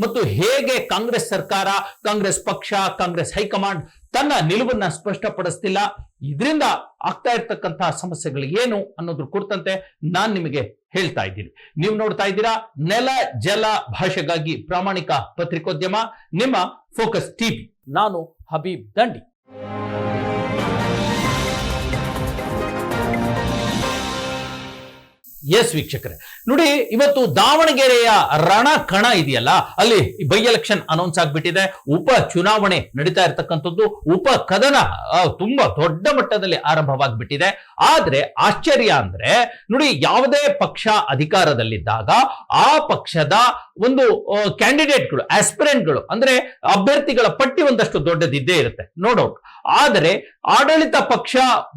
ಮತ್ತು ಹೇಗೆ ಕಾಂಗ್ರೆಸ್ ಸರ್ಕಾರ, ಕಾಂಗ್ರೆಸ್ ಪಕ್ಷ, ಕಾಂಗ್ರೆಸ್ ಹೈಕಮಾಂಡ್ ತನ್ನ ನಿಲುವನ್ನ ಸ್ಪಷ್ಟಪಡಿಸ್ತಿಲ್ಲ, ಇದರಿಂದ ಆಗ್ತಾ ಇರ್ತಕ್ಕಂತಹ ಸಮಸ್ಯೆಗಳು ಏನು ಅನ್ನೋದ್ರ ಕುರಿತಂತೆ ನಾನು ನಿಮಗೆ ಹೇಳ್ತಾ ಇದ್ದೀನಿ. ನೀವು ನೋಡ್ತಾ ಇದ್ದೀರಾ ನೆಲ ಜಲ ಭಾಷೆಗಾಗಿ ಪ್ರಾಮಾಣಿಕ ಪತ್ರಿಕೋದ್ಯಮ, ನಿಮ್ಮ ಫೋಕಸ್ ಟಿವಿ. ನಾನು ಹಬೀಬ್ ದಂಡಿ. ಎಸ್ ವೀಕ್ಷಕರೇ, ನೋಡಿ, ಇವತ್ತು ದಾವಣಗೆರೆಯ ರಣ ಕಣ ಇದೆಯಲ್ಲ, ಅಲ್ಲಿ ಬೈ ಎಲೆಕ್ಷನ್ ಅನೌನ್ಸ್ ಆಗ್ಬಿಟ್ಟಿದೆ. ಉಪ ಚುನಾವಣೆ ನಡೀತಾ ಇರತಕ್ಕಂಥದ್ದು, ಉಪ ಕದನ ತುಂಬಾ ದೊಡ್ಡ ಮಟ್ಟದಲ್ಲಿ ಆರಂಭವಾಗ್ಬಿಟ್ಟಿದೆ. ಆದ್ರೆ ಆಶ್ಚರ್ಯ ಅಂದ್ರೆ ನೋಡಿ, ಯಾವುದೇ ಪಕ್ಷ ಅಧಿಕಾರದಲ್ಲಿದ್ದಾಗ ಆ ಪಕ್ಷದ ಒಂದು ಕ್ಯಾಂಡಿಡೇಟ್ಗಳು, ಆಸ್ಪಿರೆಂಟ್ಗಳು ಅಂದ್ರೆ ಅಭ್ಯರ್ಥಿಗಳ ಪಟ್ಟಿ ಒಂದಷ್ಟು ದೊಡ್ಡದಿದ್ದೇ ಇರುತ್ತೆ, ನೋ ಡೌಟ್. ಆದರೆ ಆಡಳಿತ ಪಕ್ಷ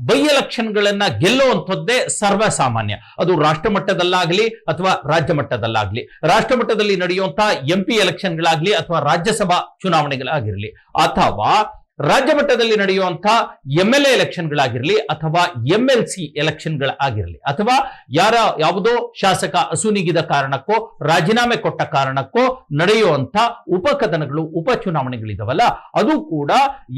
ಬೈ ಎಲೆಕ್ಷನ್ಗಳನ್ನ ಗೆಲ್ಲುವಂಥದ್ದೇ ಸರ್ವಸಾಮಾನ್ಯ. ಅದು ರಾಷ್ಟ್ರ ಮಟ್ಟದಲ್ಲಾಗ್ಲಿ ಅಥವಾ ರಾಜ್ಯ ಮಟ್ಟದಲ್ಲಾಗ್ಲಿ, ರಾಷ್ಟ್ರ ಮಟ್ಟದಲ್ಲಿ ನಡೆಯುವಂತಹ MP ಎಲೆಕ್ಷನ್ಗಳಾಗ್ಲಿ ಅಥವಾ ರಾಜ್ಯಸಭಾ ಚುನಾವಣೆಗಳಾಗಿರ್ಲಿ, ಅಥವಾ ರಾಜ್ಯ ಮಟ್ಟದಲ್ಲಿ ನಡೆಯುವಂತಹ MLA ಎಲೆಕ್ಷನ್ಗಳಾಗಿರ್ಲಿ ಅಥವಾ MLC ಎಲೆಕ್ಷನ್ಗಳಾಗಿರ್ಲಿ, ಅಥವಾ ಯಾವುದೋ ಶಾಸಕ ಅಸುನೀಗಿದ ಕಾರಣಕ್ಕೋ ರಾಜೀನಾಮೆ ಕೊಟ್ಟ ಕಾರಣಕ್ಕೋ ನಡೆಯುವಂತ ಉಪಕದನಗಳು, ಉಪಚುನಾವಣೆಗಳಿದಾವಲ್ಲ, ಅದು ಕೂಡ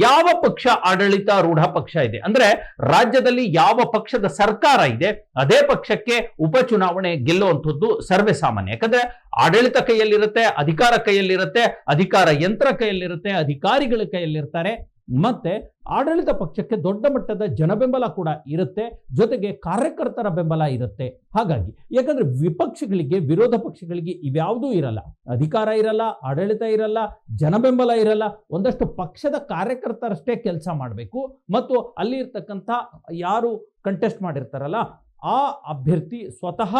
ಯಾವ ಪಕ್ಷ ಆಡಳಿತಾರೂಢ ಪಕ್ಷ ಇದೆ ಅಂದ್ರೆ ರಾಜ್ಯದಲ್ಲಿ ಯಾವ ಪಕ್ಷದ ಸರ್ಕಾರ ಇದೆ ಅದೇ ಪಕ್ಷಕ್ಕೆ ಉಪಚುನಾವಣೆ ಗೆಲ್ಲುವಂಥದ್ದು ಸರ್ವೇ ಸಾಮಾನ್ಯ. ಯಾಕಂದ್ರೆ ಆಡಳಿತ ಕೈಯಲ್ಲಿರುತ್ತೆ, ಅಧಿಕಾರ ಕೈಯಲ್ಲಿರುತ್ತೆ, ಅಧಿಕಾರ ಯಂತ್ರ ಕೈಯಲ್ಲಿರುತ್ತೆ, ಅಧಿಕಾರಿಗಳ ಕೈಯಲ್ಲಿರ್ತಾರೆ, ಮತ್ತೆ ಆಡಳಿತ ಪಕ್ಷಕ್ಕೆ ದೊಡ್ಡ ಮಟ್ಟದ ಜನಬೆಂಬಲ ಕೂಡ ಇರುತ್ತೆ, ಜೊತೆಗೆ ಕಾರ್ಯಕರ್ತರ ಬೆಂಬಲ ಇರುತ್ತೆ. ಹಾಗಾಗಿ ಯಾಕಂದ್ರೆ ವಿಪಕ್ಷಗಳಿಗೆ, ವಿರೋಧ ಪಕ್ಷಗಳಿಗೆ ಇವ್ಯಾವುದೂ ಇರಲ್ಲ, ಅಧಿಕಾರ ಇರಲ್ಲ, ಆಡಳಿತ ಇರಲ್ಲ, ಜನಬೆಂಬಲ ಇರಲ್ಲ. ಒಂದಷ್ಟು ಪಕ್ಷದ ಕಾರ್ಯಕರ್ತರಷ್ಟೇ ಕೆಲಸ ಮಾಡಬೇಕು ಮತ್ತು ಅಲ್ಲಿ ಇರ್ತಕ್ಕಂಥ ಯಾರು ಕಂಟೆಸ್ಟ್ ಮಾಡಿರ್ತಾರಲ್ಲ ಆ ಅಭ್ಯರ್ಥಿ ಸ್ವತಃ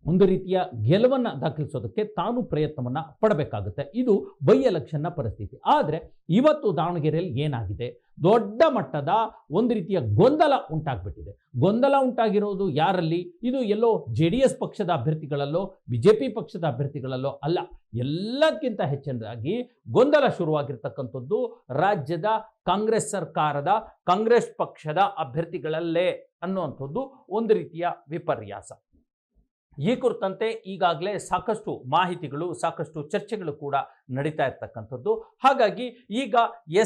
ಒಂದು ರೀತಿಯ ಗೆಲುವನ್ನ ದಾಖಲಿಸೋದಕ್ಕೆ ತಾನು ಪ್ರಯತ್ನವನ್ನ ಪಡಬೇಕಾಗುತ್ತೆ. ಇದು ಬೈ ಎಲೆಕ್ಷನ್ನ ಪರಿಸ್ಥಿತಿ. ಆದರೆ ಇವತ್ತು ದಾವಣಗೆರೆಯಲ್ಲಿ ಏನಾಗಿದೆ, ದೊಡ್ಡ ಮಟ್ಟದ ಒಂದು ರೀತಿಯ ಗೊಂದಲ ಉಂಟಾಗ್ಬಿಟ್ಟಿದೆ. ಗೊಂದಲ ಉಂಟಾಗಿರೋದು ಯಾರಲ್ಲಿ? ಇದು ಎಲ್ಲೋ JDS ಪಕ್ಷದ ಅಭ್ಯರ್ಥಿಗಳಲ್ಲೋ BJP ಪಕ್ಷದ ಅಭ್ಯರ್ಥಿಗಳಲ್ಲೋ ಅಲ್ಲ. ಎಲ್ಲಕ್ಕಿಂತ ಹೆಚ್ಚಿನದಾಗಿ ಗೊಂದಲ ಶುರುವಾಗಿರ್ತಕ್ಕಂಥದ್ದು ರಾಜ್ಯದ ಕಾಂಗ್ರೆಸ್ ಸರ್ಕಾರದ, ಕಾಂಗ್ರೆಸ್ ಪಕ್ಷದ ಅಭ್ಯರ್ಥಿಗಳಲ್ಲೇ ಅನ್ನುವಂಥದ್ದು ಒಂದು ರೀತಿಯ ವಿಪರ್ಯಾಸ. ಈ ಕುರಿತಂತೆ ಈಗಾಗಲೇ ಸಾಕಷ್ಟು ಮಾಹಿತಿಗಳು, ಸಾಕಷ್ಟು ಚರ್ಚೆಗಳು ಕೂಡ ನಡೀತಾ ಇರ್ತಕ್ಕಂಥದ್ದು. ಹಾಗಾಗಿ ಈಗ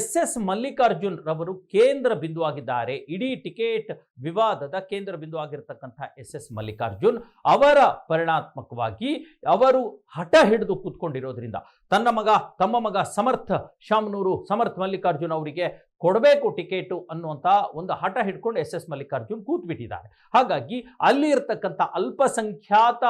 SS ಮಲ್ಲಿಕಾರ್ಜುನ್ ರವರು ಕೇಂದ್ರ ಬಿಂದು ಆಗಿದ್ದಾರೆ. ಇಡೀ ಟಿಕೆಟ್ ವಿವಾದದ ಕೇಂದ್ರ ಬಿಂದು ಆಗಿರ್ತಕ್ಕಂಥ SS ಮಲ್ಲಿಕಾರ್ಜುನ್ ಅವರ ಪರಿಣಾತ್ಮಕವಾಗಿ ಅವರು ಹಠ ಹಿಡಿದು ಕೂತ್ಕೊಂಡಿರೋದ್ರಿಂದ ತಮ್ಮ ಮಗ ಸಮರ್ಥ ಮಲ್ಲಿಕಾರ್ಜುನ್ ಅವರಿಗೆ ಕೊಡಬೇಕು ಟಿಕೆಟು ಅನ್ನುವಂಥ ಒಂದು ಹಠ ಹಿಡ್ಕೊಂಡು SS ಮಲ್ಲಿಕಾರ್ಜುನ್ ಕೂತ್ಬಿಟ್ಟಿದ್ದಾರೆ. ಹಾಗಾಗಿ ಅಲ್ಲಿ ಇರ್ತಕ್ಕಂಥ ಅಲ್ಪಸಂಖ್ಯಾತ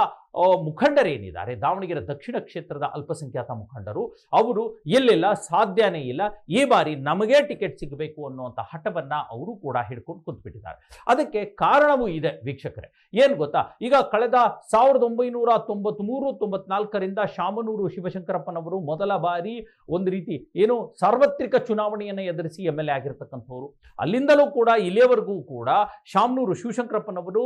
ಮುಖಂಡರೇನಿದ್ದಾರೆ, ದಾವಣಗೆರೆ ದಕ್ಷಿಣ ಕ್ಷೇತ್ರದ ಅಲ್ಪಸಂಖ್ಯಾತ ಮುಖಂಡರು, ಅವರು ಎಲ್ಲೆಲ್ಲ ಸಾಧ್ಯನೇ ಇಲ್ಲ, ಈ ಬಾರಿ ನಮಗೆ ಟಿಕೆಟ್ ಸಿಗಬೇಕು ಅನ್ನುವಂಥ ಹಠವನ್ನ ಅವರು ಕೂಡ ಹಿಡ್ಕೊಂಡು ಕೂತ್ಬಿಟ್ಟಿದ್ದಾರೆ. ಅದಕ್ಕೆ ಕಾರಣವೂ ಇದೆ ವೀಕ್ಷಕರೇ. ಏನು ಗೊತ್ತಾ, ಈಗ ಕಳೆದ 1993-94ರಿಂದ ಶಾಮನೂರು ಶಿವಶಂಕರಪ್ಪನವರು ಮೊದಲ ಬಾರಿ ಒಂದು ರೀತಿ ಏನು ಸಾರ್ವತ್ರಿಕ ಚುನಾವಣೆಯನ್ನು ಎದುರಿಸಿ MLA ಆಗಿರ್ತಕ್ಕಂಥವ್ರು. ಅಲ್ಲಿಂದಲೂ ಕೂಡ ಇಲ್ಲಿಯವರೆಗೂ ಕೂಡ ಶಾಮನೂರು ಶಿವಶಂಕರಪ್ಪನವರು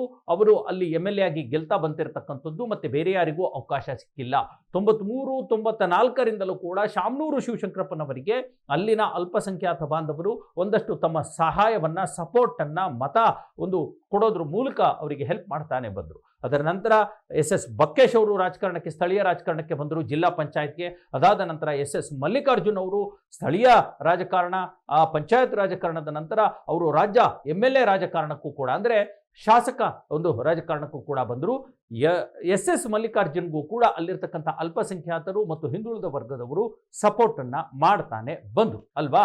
ಅಲ್ಲಿ MLA ಆಗಿ ಗೆಲ್ತಾ ಬಂತಿರತಕ್ಕಂಥದ್ದು, ಮತ್ತೆ ಬೇರೆ ಯಾರಿಗೂ ಅವಕಾಶ ಸಿಕ್ಕಿಲ್ಲ. 93-94ರಿಂದಲೂ ಕೂಡ ಶಾಮನೂರು ಶಿವಶಂಕರಪ್ಪನವರಿಗೆ ಅಲ್ಲಿನ ಅಲ್ಪಸಂಖ್ಯಾತ ಬಾಂಧವರು ಒಂದಷ್ಟು ತಮ್ಮ ಸಹಾಯವನ್ನ, ಸಪೋರ್ಟ್ ಅನ್ನ, ಮತ ಒಂದು ಕೊಡೋದ್ರ ಮೂಲಕ ಅವರಿಗೆ ಹೆಲ್ಪ್ ಮಾಡ್ತಾನೆ ಬಂದರು. ಅದರ ನಂತರ SS ಬಕ್ಕೇಶ್ ಅವರು ರಾಜಕಾರಣಕ್ಕೆ, ಸ್ಥಳೀಯ ರಾಜಕಾರಣಕ್ಕೆ ಬಂದರು, ಜಿಲ್ಲಾ ಪಂಚಾಯತ್ಗೆ. ಅದಾದ ನಂತರ SS ಮಲ್ಲಿಕಾರ್ಜುನ್ ಅವರು ಸ್ಥಳೀಯ ರಾಜಕಾರಣ, ಪಂಚಾಯತ್ ರಾಜಕಾರಣದ ನಂತರ ಅವರು ರಾಜ್ಯ MLA ರಾಜಕಾರಣಕ್ಕೂ ಕೂಡ ಅಂದ್ರೆ ಶಾಸಕ ಒಂದು ರಾಜಕಾರಣಕ್ಕೂ ಕೂಡ ಬಂದರು. SS ಮಲ್ಲಿಕಾರ್ಜುನ್ಗೂ ಕೂಡ ಅಲ್ಲಿರ್ತಕ್ಕಂಥ ಅಲ್ಪಸಂಖ್ಯಾತರು ಮತ್ತು ಹಿಂದುಳಿದ ವರ್ಗದವರು ಸಪೋರ್ಟ್ ಅನ್ನ ಮಾಡ್ತಾನೆ ಬಂದರು ಅಲ್ವಾ.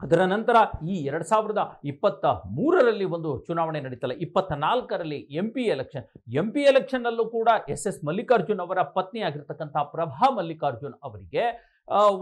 ಅದರ ನಂತರ ಈ 2023ರಲ್ಲಿ ಒಂದು ಚುನಾವಣೆ ನಡೀತಲ್ಲ, 24ರಲ್ಲಿ MP ಎಲೆಕ್ಷನ್ ಅಲ್ಲೂ ಕೂಡ SS ಮಲ್ಲಿಕಾರ್ಜುನ್ ಅವರ ಪತ್ನಿ ಆಗಿರ್ತಕ್ಕಂಥ ಪ್ರಭಾ ಮಲ್ಲಿಕಾರ್ಜುನ್ ಅವರಿಗೆ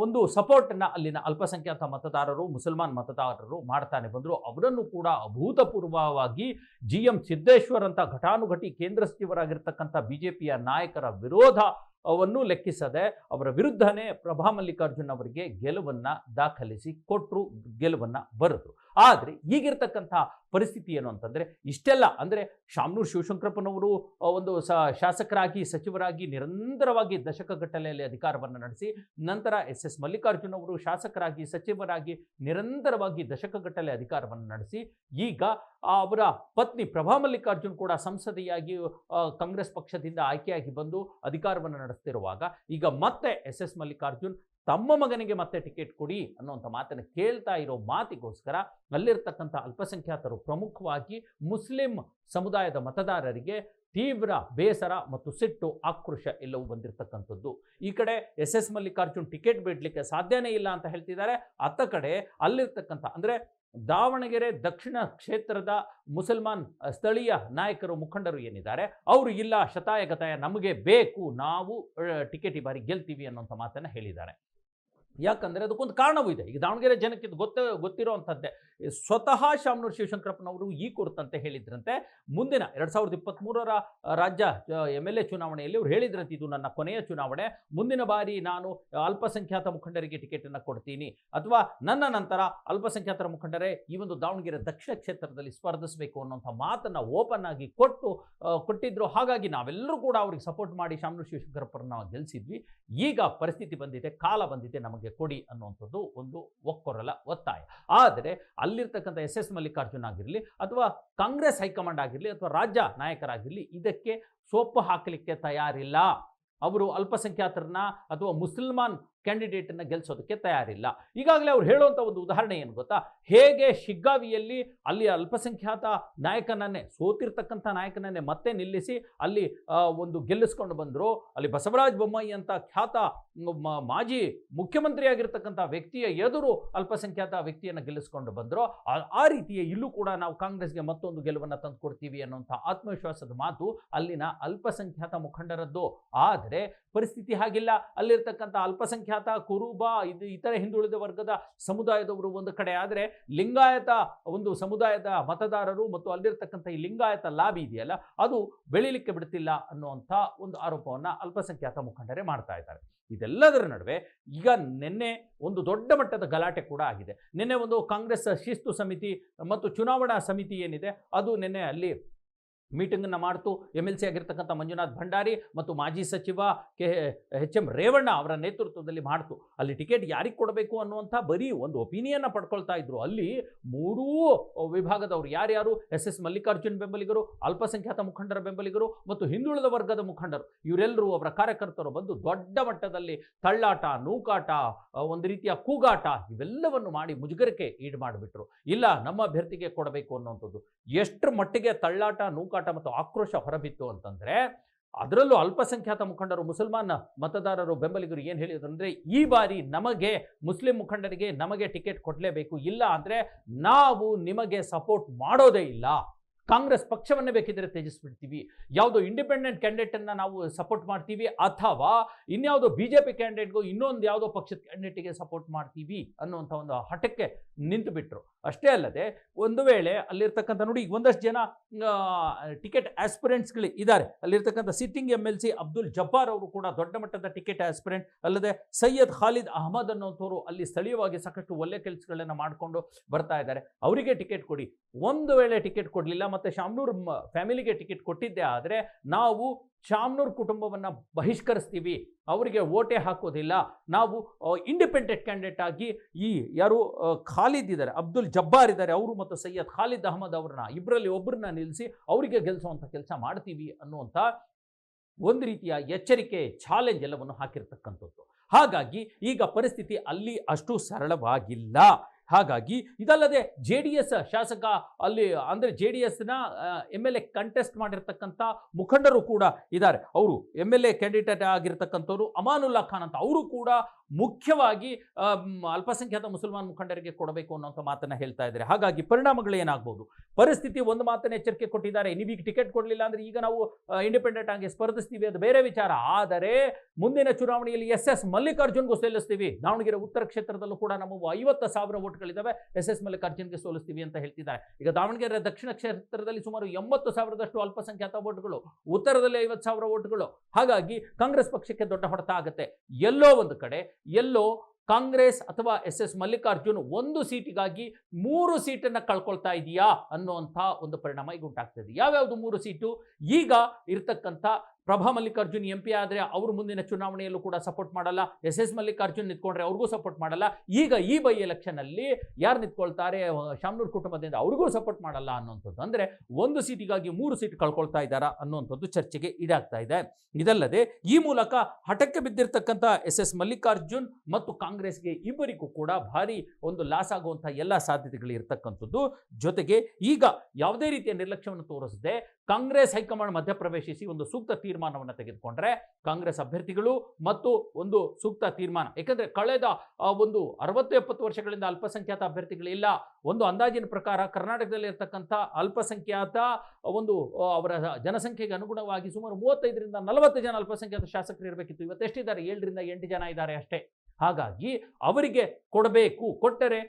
ಒಂದು ಸಪೋರ್ಟ್ ಅನ್ನ ಅಲ್ಲಿನ ಅಲ್ಪಸಂಖ್ಯಾತ ಮತದಾರರು, ಮುಸಲ್ಮಾನ್ ಮತದಾರರು ಮಾಡ್ತಾನೆ ಬಂದರು. ಅವರನ್ನು ಕೂಡ ಅಭೂತಪೂರ್ವವಾಗಿ GM ಸಿದ್ದೇಶ್ವರ್ ಅಂತ ಘಟಾನುಘಟಿ ಕೇಂದ್ರ ಸಚಿವರಾಗಿರ್ತಕ್ಕಂಥ BJPಯ ನಾಯಕರ ವಿರೋಧವನ್ನು ಲೆಕ್ಕಿಸದೆ ಅವರ ವಿರುದ್ಧನೇ ಪ್ರಭಾ ಮಲ್ಲಿಕಾರ್ಜುನ್ ಅವರಿಗೆ ಗೆಲುವನ್ನ ದಾಖಲಿಸಿ ಕೊಟ್ಟರು, ಗೆಲುವನ್ನ ಬರೆದ್ರು. ಆದ್ರೆ ಈಗಿರ್ತಕ್ಕಂತಹ ಪರಿಸ್ಥಿತಿ ಏನು ಅಂತಂದ್ರೆ ಇಷ್ಟೆಲ್ಲ ಅಂದ್ರೆ ಶಾಮನೂರು ಶಿವಶಂಕರಪ್ಪನವರು ಒಂದು ಶಾಸಕರಾಗಿ ಸಚಿವರಾಗಿ ನಿರಂತರವಾಗಿ ದಶಕಗಟ್ಟಲೆಯಲ್ಲಿ ಅಧಿಕಾರವನ್ನು ನಡೆಸಿ, ನಂತರ ಎಸ್ ಮಲ್ಲಿಕಾರ್ಜುನ್ ಅವರು ಶಾಸಕರಾಗಿ ಸಚಿವರಾಗಿ ನಿರಂತರವಾಗಿ ದಶಕಗಟ್ಟಲೆ ಅಧಿಕಾರವನ್ನು ನಡೆಸಿ, ಈಗ ಅವರ ಪತ್ನಿ ಪ್ರಭಾ ಮಲ್ಲಿಕಾರ್ಜುನ್ ಕೂಡ ಸಂಸದೆಯಾಗಿ ಕಾಂಗ್ರೆಸ್ ಪಕ್ಷದಿಂದ ಆಯ್ಕೆಯಾಗಿ ಬಂದು ಅಧಿಕಾರವನ್ನು ನಡೆಸ್ತಿರುವಾಗ ಈಗ ಮತ್ತೆ ಎಸ್ ಮಲ್ಲಿಕಾರ್ಜುನ್ ತಮ್ಮ ಮಗನಿಗೆ ಮತ್ತೆ ಟಿಕೆಟ್ ಕೊಡಿ ಅನ್ನುವಂಥ ಮಾತನ್ನು ಕೇಳ್ತಾ ಇರೋ ಮಾತಿಗೋಸ್ಕರ ಅಲ್ಲಿರ್ತಕ್ಕಂಥ ಅಲ್ಪಸಂಖ್ಯಾತರು, ಪ್ರಮುಖವಾಗಿ ಮುಸ್ಲಿಂ ಸಮುದಾಯದ ಮತದಾರರಿಗೆ ತೀವ್ರ ಬೇಸರ ಮತ್ತು ಸಿಟ್ಟು, ಆಕ್ರೋಶ ಎಲ್ಲವೂ ಬಂದಿರತಕ್ಕಂಥದ್ದು. ಈ ಕಡೆ ಎಸ್ ಮಲ್ಲಿಕಾರ್ಜುನ್ ಟಿಕೆಟ್ ಬಿಡಲಿಕ್ಕೆ ಸಾಧ್ಯನೇ ಇಲ್ಲ ಅಂತ ಹೇಳ್ತಿದ್ದಾರೆ. ಅತ್ತ ಕಡೆ ಅಲ್ಲಿರ್ತಕ್ಕಂಥ ಅಂದ್ರೆ ದಾವಣಗೆರೆ ದಕ್ಷಿಣ ಕ್ಷೇತ್ರದ ಮುಸಲ್ಮಾನ್ ಸ್ಥಳೀಯ ನಾಯಕರು, ಮುಖಂಡರು ಏನಿದ್ದಾರೆ ಅವರು ಇಲ್ಲ, ಶತಾಯಗತಾಯ ನಮಗೆ ಬೇಕು, ನಾವು ಟಿಕೆಟ್ ಈ ಬಾರಿ ಗೆಲ್ತೀವಿ ಅನ್ನೋಂಥ ಮಾತನ್ನು ಹೇಳಿದ್ದಾರೆ. ಯಾಕಂದರೆ ಅದಕ್ಕೊಂದು ಕಾರಣವೂ ಇದೆ. ಈಗ ದಾವಣಗೆರೆ ಜನಕ್ಕೆ ಗೊತ್ತಿರೋವಂಥದ್ದೇ. ಸ್ವತಃ ಶಾಮನೂರು ಶಿವಶಂಕರಪ್ಪನವರು ಈ ಕುರಿತಂತೆ ಹೇಳಿದ್ರಂತೆ, ಮುಂದಿನ 2023ರ ರಾಜ್ಯ MLA ಚುನಾವಣೆಯಲ್ಲಿ ಅವರು ಹೇಳಿದ್ರಂತೆ, ಇದು ನನ್ನ ಕೊನೆಯ ಚುನಾವಣೆ, ಮುಂದಿನ ಬಾರಿ ನಾನು ಅಲ್ಪಸಂಖ್ಯಾತ ಮುಖಂಡರಿಗೆ ಟಿಕೆಟನ್ನು ಕೊಡ್ತೀನಿ, ಅಥವಾ ನನ್ನ ನಂತರ ಅಲ್ಪಸಂಖ್ಯಾತರ ಮುಖಂಡರೇ ಈ ಒಂದು ದಾವಣಗೆರೆ ದಕ್ಷಿಣ ಕ್ಷೇತ್ರದಲ್ಲಿ ಸ್ಪರ್ಧಿಸಬೇಕು ಅನ್ನೋಂಥ ಮಾತನ್ನು ಓಪನ್ ಆಗಿ ಕೊಟ್ಟಿದ್ರು. ಹಾಗಾಗಿ ನಾವೆಲ್ಲರೂ ಕೂಡ ಅವ್ರಿಗೆ ಸಪೋರ್ಟ್ ಮಾಡಿ ಶಾಮನೂರು ಶಿವಶಂಕರಪ್ಪರನ್ನ ಗೆಲ್ಲಿಸಿದ್ವಿ. ಈಗ ಪರಿಸ್ಥಿತಿ ಬಂದಿದೆ, ಕಾಲ ಬಂದಿದೆ, ನಮಗೆ ಕೊಡಿ ಅನ್ನುವಂಥದ್ದು ಒಂದು ಒಕ್ಕೊರಲ ಒತ್ತಾಯ. ಆದರೆ ಅಲ್ಲಿರ್ತಕ್ಕಂಥ ಎಸ್ ಮಲ್ಲಿಕಾರ್ಜುನ್ ಆಗಿರಲಿ, ಅಥವಾ ಕಾಂಗ್ರೆಸ್ ಹೈಕಮಾಂಡ್ ಆಗಿರಲಿ, ಅಥವಾ ರಾಜ್ಯ ನಾಯಕರಾಗಿರಲಿ ಇದಕ್ಕೆ ಸೊಪ್ಪು ಹಾಕಲಿಕ್ಕೆ ತಯಾರಿಲ್ಲ. ಅವರು ಅಲ್ಪಸಂಖ್ಯಾತರನ್ನ ಅಥವಾ ಮುಸಲ್ಮಾನ್ ಕ್ಯಾಂಡಿಡೇಟನ್ನು ಗೆಲ್ಲಿಸೋದಕ್ಕೆ ತಯಾರಿಲ್ಲ. ಈಗಾಗಲೇ ಅವ್ರು ಹೇಳುವಂಥ ಒಂದು ಉದಾಹರಣೆ ಏನು ಗೊತ್ತಾ, ಹೇಗೆ ಶಿಗ್ಗಾವಿಯಲ್ಲಿ ಅಲ್ಲಿ ಅಲ್ಪಸಂಖ್ಯಾತ ನಾಯಕನನ್ನೇ, ಸೋತಿರ್ತಕ್ಕಂಥ ನಾಯಕನನ್ನೇ ಮತ್ತೆ ನಿಲ್ಲಿಸಿ ಅಲ್ಲಿ ಒಂದು ಗೆಲ್ಲಿಸ್ಕೊಂಡು ಬಂದರು. ಅಲ್ಲಿ ಬಸವರಾಜ ಬೊಮ್ಮಾಯಿ ಅಂತ ಖ್ಯಾತ ಮಾಜಿ ಮುಖ್ಯಮಂತ್ರಿ ಆಗಿರ್ತಕ್ಕಂಥ ವ್ಯಕ್ತಿಯ ಎದುರು ಅಲ್ಪಸಂಖ್ಯಾತ ವ್ಯಕ್ತಿಯನ್ನು ಗೆಲ್ಲಿಸ್ಕೊಂಡು ಬಂದರು. ಆ ರೀತಿಯ ಇಲ್ಲೂ ಕೂಡ ನಾವು ಕಾಂಗ್ರೆಸ್ಗೆ ಮತ್ತೊಂದು ಗೆಲುವನ್ನು ತಂದು ಕೊಡ್ತೀವಿ ಅನ್ನುವಂಥ ಆತ್ಮವಿಶ್ವಾಸದ ಮಾತು ಅಲ್ಲಿನ ಅಲ್ಪಸಂಖ್ಯಾತ ಮುಖಂಡರದ್ದು. ಆದರೆ ಪರಿಸ್ಥಿತಿ ಹಾಗಿಲ್ಲ. ಅಲ್ಲಿರ್ತಕ್ಕಂಥ ಅಲ್ಪಸಂಖ್ಯಾತ ಕುರುಬ, ಇತರೆ ಹಿಂದುಳಿದ ವರ್ಗದ ಸಮುದಾಯದವರು ಒಂದು ಕಡೆ, ಆದರೆ ಲಿಂಗಾಯತ ಒಂದು ಸಮುದಾಯದ ಮತದಾರರು ಮತ್ತು ಅಲ್ಲಿರ್ತಕ್ಕಂಥ ಈ ಲಿಂಗಾಯತ ಲಾಬಿ ಇದೆಯಲ್ಲ, ಅದು ಬೆಳೀಲಿಕ್ಕೆ ಬಿಡ್ತಿಲ್ಲ ಅನ್ನುವಂಥ ಒಂದು ಆರೋಪವನ್ನು ಅಲ್ಪಸಂಖ್ಯಾತ ಮುಖಂಡರೇ ಮಾಡ್ತಾ ಇದ್ದಾರೆ. ಇದೆಲ್ಲದರ ನಡುವೆ ಈಗ ನಿನ್ನೆ ಒಂದು ದೊಡ್ಡ ಮಟ್ಟದ ಗಲಾಟೆ ಕೂಡ ಆಗಿದೆ. ನಿನ್ನೆ ಒಂದು ಕಾಂಗ್ರೆಸ್ ಶಿಸ್ತು ಸಮಿತಿ ಮತ್ತು ಚುನಾವಣಾ ಸಮಿತಿ ಏನಿದೆ ಅದು ನಿನ್ನೆ ಅಲ್ಲಿ ಮೀಟಿಂಗನ್ನು ಮಾಡ್ತು. MLC ಆಗಿರ್ತಕ್ಕಂಥ ಮಂಜುನಾಥ್ ಭಂಡಾರಿ ಮತ್ತು ಮಾಜಿ ಸಚಿವ HM ರೇವಣ್ಣ ಅವರ ನೇತೃತ್ವದಲ್ಲಿ ಮಾಡ್ತು. ಅಲ್ಲಿ ಟಿಕೆಟ್ ಯಾರಿಗೆ ಕೊಡಬೇಕು ಅನ್ನುವಂಥ ಬರೀ ಒಂದು ಒಪಿನಿಯನ್ನ ಪಡ್ಕೊಳ್ತಾ ಇದ್ರು. ಅಲ್ಲಿ ಮೂರೂ ವಿಭಾಗದವರು ಯಾರ್ಯಾರು, ಎಸ್ ಮಲ್ಲಿಕಾರ್ಜುನ್ ಬೆಂಬಲಿಗರು, ಅಲ್ಪಸಂಖ್ಯಾತ ಮುಖಂಡರ ಬೆಂಬಲಿಗರು ಮತ್ತು ಹಿಂದುಳಿದ ವರ್ಗದ ಮುಖಂಡರು, ಇವರೆಲ್ಲರೂ ಅವರ ಕಾರ್ಯಕರ್ತರು ಬಂದು ದೊಡ್ಡ ಮಟ್ಟದಲ್ಲಿ ತಳ್ಳಾಟ, ನೂಕಾಟ, ಒಂದು ರೀತಿಯ ಕೂಗಾಟ ಇವೆಲ್ಲವನ್ನು ಮಾಡಿ ಮುಜುಗರಕ್ಕೆ ಈಡು ಮಾಡಿಬಿಟ್ರು. ಇಲ್ಲ, ನಮ್ಮ ಅಭ್ಯರ್ಥಿಗೆ ಕೊಡಬೇಕು ಅನ್ನುವಂಥದ್ದು. ಎಷ್ಟರ ಮಟ್ಟಿಗೆ ತಳ್ಳಾಟ, ನೂಕಾಟ ಮತ್ತು ಆಕ್ರೋಶ ಹೊರಬಿತ್ತು ಅಂತಂದ್ರೆ, ಅದರಲ್ಲೂ ಅಲ್ಪಸಂಖ್ಯಾತ ಮುಖಂಡರು, ಮುಸಲ್ಮಾನ್ ಮತದಾರರು, ಬೆಂಬಲಿಗರು ಏನು ಹೇಳಿದ್ರು ಅಂದರೆ, ಈ ಬಾರಿ ನಮಗೆ ಮುಸ್ಲಿಂ ಮುಖಂಡರಿಗೆ ನಮಗೆ ಟಿಕೆಟ್ ಕೊಡಲೇಬೇಕು, ಇಲ್ಲ ಅಂದರೆ ನಾವು ನಿಮಗೆ ಸಪೋರ್ಟ್ ಮಾಡೋದೇ ಇಲ್ಲ, ಕಾಂಗ್ರೆಸ್ ಪಕ್ಷವನ್ನೇ ಬೇಕಿದ್ರೆ ತ್ಯಜಿಸ್ಬಿಡ್ತೀವಿ, ಯಾವುದೋ ಇಂಡಿಪೆಂಡೆಂಟ್ ಕ್ಯಾಂಡಿಡೇಟನ್ನು ನಾವು ಸಪೋರ್ಟ್ ಮಾಡ್ತೀವಿ, ಅಥವಾ ಇನ್ಯಾವುದೋ BJP ಕ್ಯಾಂಡಿಡೇಟ್ಗೂ ಇನ್ನೊಂದು ಯಾವುದೋ ಪಕ್ಷದ ಕ್ಯಾಂಡಿಡೇಟಿಗೆ ಸಪೋರ್ಟ್ ಮಾಡ್ತೀವಿ ಅನ್ನುವಂಥ ಒಂದು ಹಠಕ್ಕೆ ನಿಂತು ಬಿಟ್ರು. ಅಷ್ಟೇ ಅಲ್ಲದೆ, ಒಂದು ವೇಳೆ ಅಲ್ಲಿರ್ತಕ್ಕಂಥ ನೋಡಿ, ಈಗ ಒಂದಷ್ಟು ಜನ ಟಿಕೆಟ್ ಆಸ್ಪಿರೆಂಟ್ಸ್ಗಳು ಇದ್ದಾರೆ. ಅಲ್ಲಿರ್ತಕ್ಕಂಥ ಸಿಟ್ಟಿಂಗ್ MLC ಅಬ್ದುಲ್ ಜಬ್ಬಾರ್ ಅವರು ಕೂಡ ದೊಡ್ಡ ಮಟ್ಟದ ಟಿಕೆಟ್ ಆಸ್ಪಿರೆಂಟ್, ಅಲ್ಲದೆ ಸೈಯದ್ ಖಾಲಿದ್ ಅಹಮದ್ ಅನ್ನೋಂಥವ್ರು ಅಲ್ಲಿ ಸ್ಥಳೀಯವಾಗಿ ಸಾಕಷ್ಟು ಒಳ್ಳೆ ಕೆಲಸಗಳನ್ನು ಮಾಡಿಕೊಂಡು ಬರ್ತಾ ಇದ್ದಾರೆ. ಅವರಿಗೆ ಟಿಕೆಟ್ ಕೊಡಿ. ಒಂದು ವೇಳೆ ಟಿಕೆಟ್ ಕೊಡಲಿಲ್ಲ, ಮತ್ತೆ ಶಾಮನೂರ್ ಫ್ಯಾಮಿಲಿಗೆ ಟಿಕೆಟ್ ಕೊಟ್ಟಿದ್ದೆ ಆದರೆ ನಾವು ಶಾಮನೂರ್ ಕುಟುಂಬವನ್ನು ಬಹಿಷ್ಕರಿಸ್ತೀವಿ, ಅವರಿಗೆ ಓಟೇ ಹಾಕೋದಿಲ್ಲ, ನಾವು ಇಂಡಿಪೆಂಡೆಂಟ್ ಕ್ಯಾಂಡಿಡೇಟ್ ಆಗಿ ಈ ಯಾರು ಖಾಲಿದ್ ಇದ್ದಾರೆ, ಅಬ್ದುಲ್ ಜಬ್ಬಾರ್ ಇದ್ದಾರೆ, ಅವರು ಮತ್ತು ಸೈಯದ್ ಖಾಲಿದ್ ಅಹಮದ್ ಅವ್ರನ್ನ ಇಬ್ಬರಲ್ಲಿ ಒಬ್ಬರನ್ನ ನಿಲ್ಲಿಸಿ ಅವರಿಗೆ ಗೆಲ್ಲಿಸುವಂಥ ಕೆಲಸ ಮಾಡ್ತೀವಿ ಅನ್ನುವಂಥ ಒಂದು ರೀತಿಯ ಎಚ್ಚರಿಕೆ, ಚಾಲೆಂಜ್ ಎಲ್ಲವನ್ನು ಹಾಕಿರ್ತಕ್ಕಂಥದ್ದು. ಹಾಗಾಗಿ ಈಗ ಪರಿಸ್ಥಿತಿ ಅಲ್ಲಿ ಅಷ್ಟು ಸರಳವಾಗಿಲ್ಲ. ಹಾಗಾಗಿ ಇದಲ್ಲದೆ JDS ಶಾಸಕ ಅಲ್ಲಿ ಅಂದರೆ JDSನ MLA ಕಂಟೆಸ್ಟ್ ಮಾಡಿರ್ತಕ್ಕಂಥ ಮುಖಂಡರು ಕೂಡ ಇದ್ದಾರೆ. ಅವರು MLA ಕ್ಯಾಂಡಿಡೇಟ್ ಆಗಿರ್ತಕ್ಕಂಥವ್ರು ಅಮಾನುಲ್ಲಾ ಖಾನ್ ಅಂತ, ಅವರು ಕೂಡ ಮುಖ್ಯವಾಗಿ ಅಲ್ಪಸಂಖ್ಯಾತ ಮುಸಲ್ಮಾನ್ ಮುಖಂಡರಿಗೆ ಕೊಡಬೇಕು ಅನ್ನೋಂಥ ಮಾತನ್ನು ಹೇಳ್ತಾ ಇದ್ದಾರೆ. ಹಾಗಾಗಿ ಪರಿಣಾಮಗಳು ಏನಾಗ್ಬೋದು? ಪರಿಸ್ಥಿತಿ ಒಂದು ಮಾತನ್ನು ಎಚ್ಚರಿಕೆ ಕೊಟ್ಟಿದ್ದಾರೆ, ನೀವೀಗ ಟಿಕೆಟ್ ಕೊಡಲಿಲ್ಲ ಅಂದರೆ ಈಗ ನಾವು ಇಂಡಿಪೆಂಡೆಂಟ್ ಆಗಿ ಸ್ಪರ್ಧಿಸ್ತೀವಿ, ಅದು ಬೇರೆ ವಿಚಾರ. ಆದರೆ ಮುಂದಿನ ಚುನಾವಣೆಯಲ್ಲಿ SS ಮಲ್ಲಿಕಾರ್ಜುನ್ಗೂ ಸೋಲಿಸ್ತೀವಿ, ದಾವಣಗೆರೆ ಉತ್ತರ ಕ್ಷೇತ್ರದಲ್ಲೂ ಕೂಡ ನಮ್ಮ 50,000 ಓಟ್ಗಳಿದ್ದಾವೆ, SS ಮಲ್ಲಿಕಾರ್ಜುನ್ಗೆ ಸೋಲಿಸ್ತೀವಿ ಅಂತ ಹೇಳ್ತಿದ್ದಾರೆ. ಈಗ ದಾವಣಗೆರೆ ದಕ್ಷಿಣ ಕ್ಷೇತ್ರದಲ್ಲಿ ಸುಮಾರು 80,000ದಷ್ಟು ಅಲ್ಪಸಂಖ್ಯಾತ ಓಟ್ಗಳು, ಉತ್ತರದಲ್ಲಿ 50,000 ಓಟ್ಗಳು. ಹಾಗಾಗಿ ಕಾಂಗ್ರೆಸ್ ಪಕ್ಷಕ್ಕೆ ದೊಡ್ಡ ಹೊಡೆತ ಆಗುತ್ತೆ. ಎಲ್ಲೋ ಒಂದು ಕಡೆ ಕಾಂಗ್ರೆಸ್ ಅಥವಾ ಎಸ್ ಮಲ್ಲಿಕಾರ್ಜುನ್ ಒಂದು ಸೀಟಿಗಾಗಿ 3 ಸೀಟನ್ನು ಕಳ್ಕೊಳ್ತಾ ಇದೆಯಾ ಅನ್ನುವಂಥ ಒಂದು ಪರಿಣಾಮ ಈಗ ಉಂಟಾಗ್ತದೆ. ಯಾವ್ಯಾವುದು 3 ಸೀಟು? ಈಗ ಇರ್ತಕ್ಕಂಥ ಪ್ರಭಾ ಮಲ್ಲಿಕಾರ್ಜುನ್ MP ಆದರೆ ಅವರು ಮುಂದಿನ ಚುನಾವಣೆಯಲ್ಲೂ ಕೂಡ ಸಪೋರ್ಟ್ ಮಾಡಲ್ಲ. ಎಸ್ ಮಲ್ಲಿಕಾರ್ಜುನ್ ನಿಂತ್ಕೊಂಡ್ರೆ ಅವ್ರಿಗೂ ಸಪೋರ್ಟ್ ಮಾಡಲ್ಲ. ಈಗ ಈ ಬೈ ಎಲೆಕ್ಷನ್ ಅಲ್ಲಿ ಯಾರು ನಿಂತ್ಕೊಳ್ತಾರೆ, ಶಾಮನೂರ್ ಕುಟುಂಬದಿಂದ ಅವ್ರಿಗೂ ಸಪೋರ್ಟ್ ಮಾಡಲ್ಲ ಅನ್ನುವಂಥದ್ದು. ಅಂದ್ರೆ ಒಂದು ಸೀಟಿಗಾಗಿ 3 ಸೀಟ್ ಕಳ್ಕೊಳ್ತಾ ಇದ್ದಾರಾ ಅನ್ನುವಂಥದ್ದು ಚರ್ಚೆಗೆ ಈಡಾಗ್ತಾ ಇದೆ. ಇದಲ್ಲದೆ ಈ ಮೂಲಕ ಹಠಕ್ಕೆ ಬಿದ್ದಿರ್ತಕ್ಕಂಥ ಎಸ್ ಮಲ್ಲಿಕಾರ್ಜುನ್ ಮತ್ತು ಕಾಂಗ್ರೆಸ್ಗೆ ಇಬ್ಬರಿಗೂ ಕೂಡ ಭಾರಿ ಒಂದು ಲಾಸ್ ಆಗುವಂಥ ಎಲ್ಲ ಸಾಧ್ಯತೆಗಳು ಇರತಕ್ಕಂಥದ್ದು. ಜೊತೆಗೆ ಈಗ ಯಾವುದೇ ರೀತಿಯ ನಿರ್ಲಕ್ಷ್ಯವನ್ನು ತೋರಿಸದೆ ಕಾಂಗ್ರೆಸ್ ಹೈಕಮಾಂಡ್ ಮಧ್ಯಪ್ರವೇಶಿಸಿ ಒಂದು ಸೂಕ್ತ ತೀರ್ಮಾನವನ್ನು ತೆಗೆದುಕೊಂಡ್ರೆ ಕಾಂಗ್ರೆಸ್ ಅಭ್ಯರ್ಥಿಗಳು ಮತ್ತು ಒಂದು ಸೂಕ್ತ ತೀರ್ಮಾನ, ಯಾಕಂದ್ರೆ ಕಳೆದ ಒಂದು 60-70 ವರ್ಷಗಳಿಂದ ಅಲ್ಪಸಂಖ್ಯಾತ ಅಭ್ಯರ್ಥಿಗಳಿಲ್ಲ. ಒಂದು ಅಂದಾಜಿನ ಪ್ರಕಾರ ಕರ್ನಾಟಕದಲ್ಲಿ ಇರತಕ್ಕಂಥ ಅಲ್ಪಸಂಖ್ಯಾತ ಒಂದು ಅವರ ಜನಸಂಖ್ಯೆಗೆ ಅನುಗುಣವಾಗಿ ಸುಮಾರು 35-40 ಜನ ಅಲ್ಪಸಂಖ್ಯಾತ ಶಾಸಕರು ಇರಬೇಕಿತ್ತು. ಇವತ್ತು ಎಷ್ಟಿದ್ದಾರೆ? 7-8 ಜನ ಇದ್ದಾರೆ ಅಷ್ಟೇ. ಹಾಗಾಗಿ ಅವರಿಗೆ ಕೊಡಬೇಕು, ಕೊಟ್ಟರೆ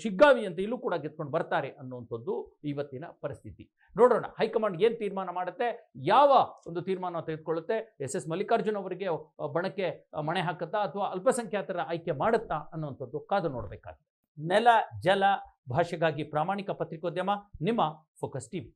ಶಿಗ್ಗಾವಿ ಅಂತ ಇಲ್ಲೂ ಕೂಡ ಗೆದ್ಕೊಂಡು ಬರ್ತಾರೆ ಅನ್ನುವಂಥದ್ದು ಇವತ್ತಿನ ಪರಿಸ್ಥಿತಿ. ನೋಡೋಣ ಹೈಕಮಾಂಡ್ ಏನು ತೀರ್ಮಾನ ಮಾಡುತ್ತೆ, ಯಾವ ಒಂದು ತೀರ್ಮಾನ ತೆಗೆದುಕೊಳ್ಳುತ್ತೆ. ಎಸ್ ಮಲ್ಲಿಕಾರ್ಜುನ್ ಅವರಿಗೆ ಬಣಕ್ಕೆ ಮಣೆ ಹಾಕುತ್ತಾ ಅಥವಾ ಅಲ್ಪಸಂಖ್ಯಾತರ ಆಯ್ಕೆ ಮಾಡುತ್ತಾ ಅನ್ನುವಂಥದ್ದು ಕಾದು ನೋಡಬೇಕಾಗಿದೆ. ನೆಲ ಜಲ ಭಾಷೆಗಾಗಿ ಪ್ರಾಮಾಣಿಕ ಪತ್ರಿಕೋದ್ಯಮ, ನಿಮ್ಮ ಫೋಕಸ್ ಟಿವಿ.